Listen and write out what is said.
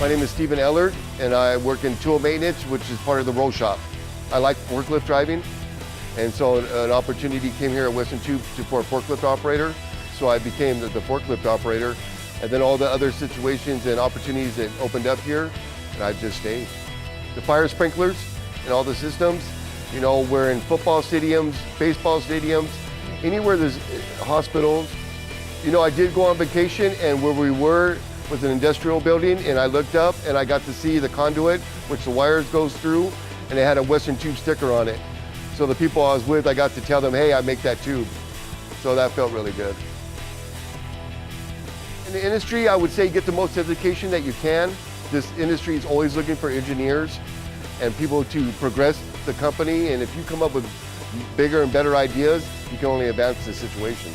My name is Stephen Ellard, and I work in tool maintenance, which is part of the roll shop. I like forklift driving, and so an opportunity came here at Western Tube for a forklift operator, so I became the forklift operator, and then all the other situations and opportunities that opened up here, and I just stayed. The fire sprinklers and all the systems, you know, we're in football stadiums, baseball stadiums, anywhere there's hospitals. You know, I did go on vacation, and where we were was an industrial building, and I looked up and I got to see the conduit, which the wires goes through, and it had a Western Tube sticker on it. So the people I was with, I got to tell them, hey, I make that tube. So that felt really good. In the industry, I would say get the most education that you can. This industry is always looking for engineers and people to progress the company, and if you come up with bigger and better ideas, you can only advance the situation.